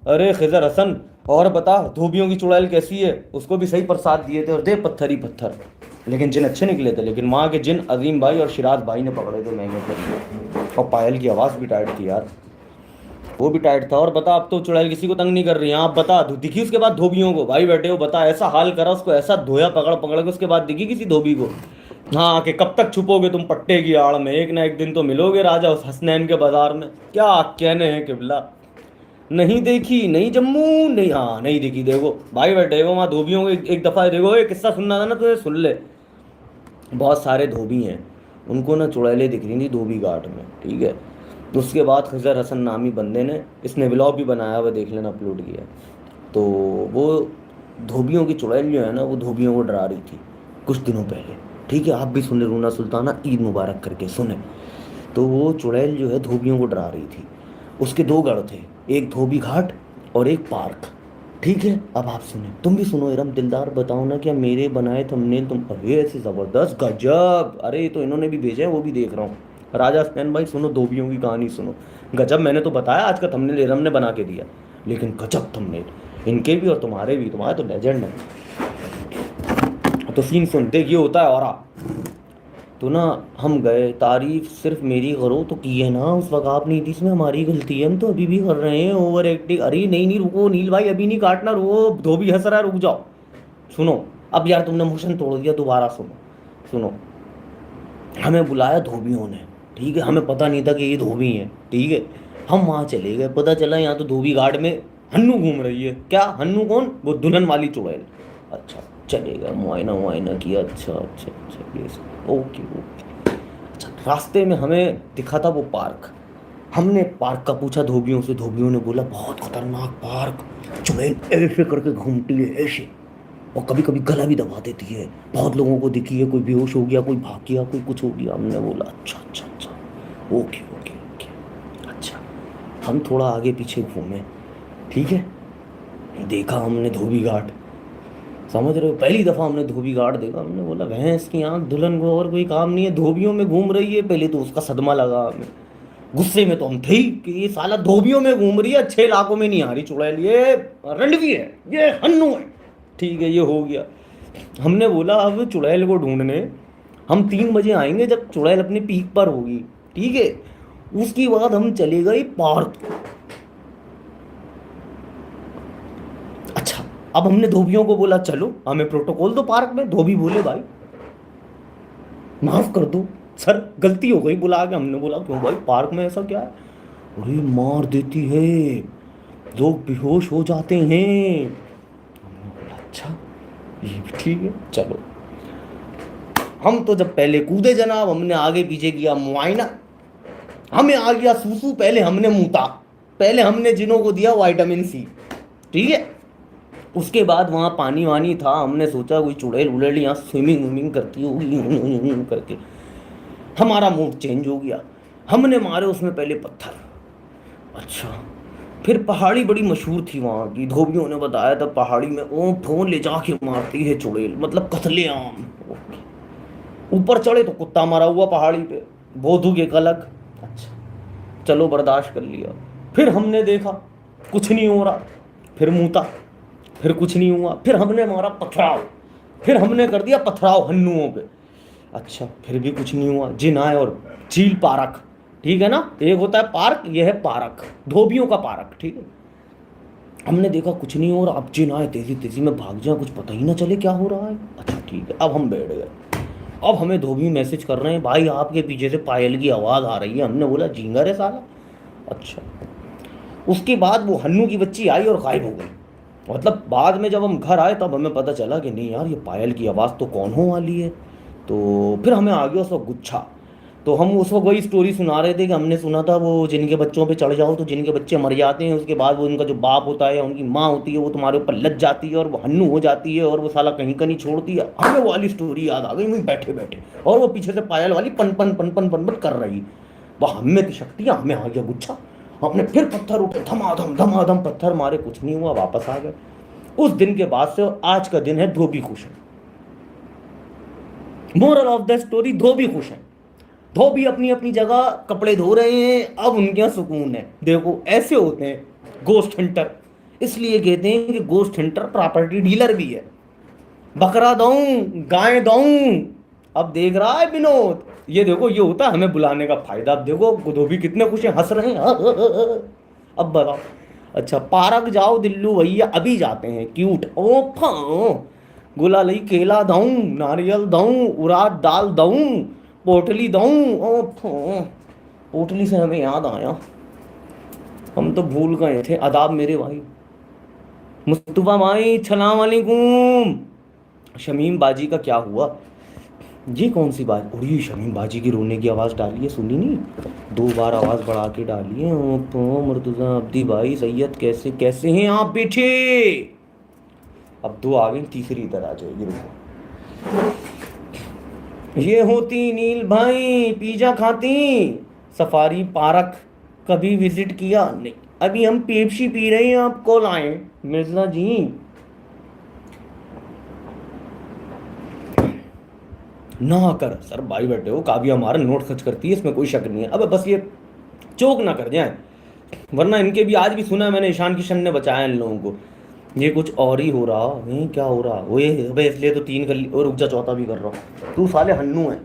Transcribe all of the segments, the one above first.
अरे खिजर हसन, और बता धोबियों की चुड़ैल कैसी है? उसको भी सही प्रसाद दिए थे और दे पत्थर ही पत्थर, लेकिन जिन अच्छे निकले थे। लेकिन वहाँ के जिन अजीम भाई और शिराज भाई ने पकड़े थे महंगे थे। और पायल की आवाज़ भी टाइट थी यार, वो भी टाइट था। और बता, अब तो चुड़ैल किसी को तंग नहीं कर रही है। आप बता, दिखी उसके बाद धोबियों को? भाई बैठे हो, बता, ऐसा हाल करा उसको, ऐसा धोया पकड़ पकड़ के, उसके बाद दिखी किसी धोबी को? हाँ, कि कब तक छुपोगे तुम पट्टे की आड़ में? एक ना एक दिन तो मिलोगे राजा उस हसनैन के बाजार में। क्या कहने हैं किबला। नहीं देखी, नहीं जम्मू, नहीं, हाँ नहीं दिखी। देखो भाई बैठे हो वहाँ धोबियों को, एक दफा देखो, एक किस्सा सुनना था ना तुझे, सुन ले। बहुत सारे धोबी हैं, उनको ना चुड़ैलें दिख रही थी धोबी घाट में, ठीक है। तो उसके बाद खजर हसन नामी बंदे ने, इसने व्लॉग भी बनाया हुआ, देख लेना, अपलोड किया। तो वो धोबियों की चुड़ैल जो है ना, वो धोबियों को डरा रही थी कुछ दिनों पहले, ठीक है। आप भी सुने, रूना सुल्ताना ईद मुबारक करके सुने। तो वो चुड़ैल जो है धोबियों को डरा रही थी। उसके दो गढ़ थे, एक धोबी घाट और एक पार्क, ठीक है। अब आप सुने, तुम भी सुनो इरम दिलदार, बताओ ना क्या मेरे बनाए थंबनेल तुम, अरे ऐसे जबरदस्त गजब, अरे ये तो इन्होंने भी भेजे हैं, वो भी देख रहा हूँ। राजा हसनैन भाई सुनो, धोबियों की कहानी सुनो, गजब। मैंने तो बताया आज का थंबनेल इरम ने बना के दिया, लेकिन गजब थंबनेल इनके भी और तुम्हारे भी, तुम्हारे तो लेजेंड है। तो सीन सुन, देख ये होता है। और तो ना, हम गए, तारीफ सिर्फ मेरी करो तो की है ना, उस वक्त आप नहीं थी, इसमें हमारी गलती है, हम तो अभी भी कर रहे हैं ओवर एक्टिंग। अरे नहीं नहीं रुको नील भाई, अभी नहीं काटना, रुको, धोबी हंस रहा है, रुक जाओ। सुनो, अब यार तुमने मोशन तोड़ दिया, दोबारा सुनो। सुनो, हमें बुलाया धोबियों ने, ठीक है, हमें पता नहीं था कि ये धोबी हैं, ठीक है। हम वहाँ चले गए, पता चला यहाँ तो धोबी घाट में हन्नू घूम रही है। क्या हन्नू? कौन? वो दुल्हन वाली चुड़ैल। अच्छा, चले गए, मुआयना मुआयना किया, अच्छा अच्छा अच्छा, ये ओके ओके। अच्छा, रास्ते में हमें दिखा था वो पार्क। हमने पार्क का पूछा धोबियों से, धोबियों ने बोला बहुत खतरनाक पार्क, चुड़ैल ऐसे करके घूमती है ऐसे, और कभी कभी गला भी दबा देती है। बहुत लोगों को दिखी है, कोई बेहोश हो गया, कोई भाग गया, कोई कुछ हो गया। हमने बोला अच्छा अच्छा अच्छा, ओके ओके ओके। अच्छा, हम थोड़ा आगे पीछे घूमे, ठीक है। देखा हमने धोबी घाट, समझ रहे हो, पहली दफा हमने धोबी घाट देखा। हमने बोला भैंस की आंख, दुल्हन को और कोई काम नहीं है, धोबियों में घूम रही है। पहले तो उसका सदमा लगा हमें, गुस्से में तो हम थे ही कि ये साला धोबियों में घूम रही है, अच्छे इलाकों में नहीं आ रही चुड़ैल, ये रंडवी है, ये हन्नू है, ठीक है, ये हो गया। हमने बोला अब चुड़ैल को ढूंढने हम 3 बजे आएंगे जब चुड़ैल अपने पीक पर होगी, ठीक है। उसके बाद हम चले गए पार्क। अच्छा, अब हमने धोबियों को बोला चलो हमें प्रोटोकॉल दो पार्क में। धोबी बोले भाई माफ कर दो सर, गलती हो गई बुला के। हमने बोला क्यों भाई, पार्क में ऐसा क्या है? अरे मार देती है, लोग बेहोश हो जाते हैं। हमने बोला अच्छा, ये भी ठीक है, चलो। हम तो जब पहले कूदे जनाब, हमने आगे पीछे किया मुआयना, हमें आ गया सूसू, पहले हमने मूता, पहले हमने जिनों को दिया विटामिन सी, ठीक है। उसके बाद वहाँ पानी वानी था, हमने सोचा कोई चुड़ैल उड़ैल यहाँ स्विमिंग विमिंग करती होगी करके, हमारा मूड चेंज हो गया। हमने मारे उसमें पहले पत्थर। अच्छा, फिर पहाड़ी बड़ी मशहूर थी वहाँ की, धोबियों ने बताया था पहाड़ी में ओ फोन ले जाके मारती है चुड़ैल, मतलब कत्लेआम। ऊपर चढ़े तो कुत्ता मरा हुआ पहाड़ी पे, बोधू एक अलग। अच्छा, चलो बर्दाश्त कर लिया। फिर हमने देखा कुछ नहीं हो रहा, फिर मूता, फिर कुछ नहीं हुआ, फिर हमने मारा पथराव, फिर हमने कर दिया पथराव हन्नुओं पे। अच्छा, फिर भी कुछ नहीं हुआ। जिन आए और चील पारक, ठीक है ना, एक होता है पार्क, यह है पारक, धोबियों का पारक, ठीक है। हमने देखा कुछ नहीं हो रहा, अब जिन आए तेजी तेजी में भाग जाए, कुछ पता ही ना चले क्या हो रहा है। अच्छा ठीक है, अब हम बैठ गए। अब हमें धोबी मैसेज कर रहे हैं भाई आपके पीछे से पायल की आवाज़ आ रही है। हमने बोला झींगा रे साला। अच्छा, उसके बाद वो हन्नू की बच्ची आई और गायब हो गई। मतलब बाद में जब हम घर आए तब हमें पता चला कि नहीं यार, ये पायल की आवाज़ तो कौन हो वाली है। तो फिर हमें आ गया उस वक्त गुच्छा। तो हम उस वक्त वही स्टोरी सुना रहे थे कि हमने सुना था वो जिनके बच्चों पे चढ़ जाओ तो जिनके बच्चे मर जाते हैं, उसके बाद वो उनका जो बाप होता है या उनकी माँ होती है वो तुम्हारे ऊपर लग जाती है और वो हन्नू हो जाती है और वो साला कहीं का नहीं छोड़ती है। हमें वो वाली स्टोरी याद आ गई, वहीं बैठे बैठे, और वो पीछे से पायल वाली पन पन पन पन पन पन कर रही। वह हमें की शक्तियाँ, हमें आ गया गुच्छा। हमने फिर पत्थर उठे, धमाधम पत्थर मारे, कुछ नहीं हुआ, वापस आ गए। उस दिन के बाद से आज का दिन है धोबी खुश है। मोरल ऑफ द स्टोरी, धोबी खुश है। धोबी अपनी अपनी जगह कपड़े धो रहे हैं, अब उनके यहाँ सुकून है। देखो ऐसे होते हैं गोस्ट हंटर, इसलिए कहते हैं कि गोश्त हंटर प्रॉपर्टी डीलर भी है। बकरा दूं, गाय दूं। अब देख रहा है विनोद, ये देखो ये होता है हमें बुलाने का फायदा। अब देखो धोबी कितने खुश हैं, हंस रहे हैं। अब बताओ। अच्छा, पार्क जाओ दिल्लू भैया, अभी जाते हैं, क्यूट। ओ फां, गुलालई केला दूं, नारियल दूं, उड़द दाल दूं, पोटली दूं। ओ फां, पोटली से हमें याद आया, हम तो भूल गए थे। आदाब मेरे भाई। मुस्तफा भाई सलाम वालेकुम। शमीम बाजी का क्या हुआ? ये कौन सी बात उड़ी? शमीम बाजी की रोने की आवाज़ डाली है, सुनी नहीं? 2 बार आवाज़ बढ़ा के डाली है। ओ तो मुर्तज़ा अब्दी भाई सैयद, कैसे कैसे हैं आप बेटे? अब 2 आ गई, तीसरी इधर आ जाएगी, रुको। ये होती नील भाई, पिज़्ज़ा खाती? सफारी पार्क कभी विजिट किया? नहीं, अभी हम पेप्सी पी रहे हैं, आप कॉल आए मिर्जा जी। ना कर सर, भाई बैठे हो, काव्या हमारा नोट खर्च करती है, इसमें कोई शक नहीं है। अब बस ये चोक ना कर जाए, वरना इनके भी आज भी सुना है मैंने, ईशान किशन ने बचाया इन लोगों को। ये कुछ और ही हो रहा है, क्या हो रहा वो? ये अबे इसलिए तो 3 कर ली, और रुक जा, चौथा भी कर रहा हूँ। तू साले हन्नू है।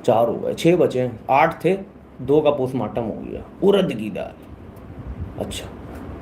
4 हो गए, 6 बचे हैं, 8 थे, 2 का पोस्टमार्टम हो गया। उड़द की दाल। अच्छा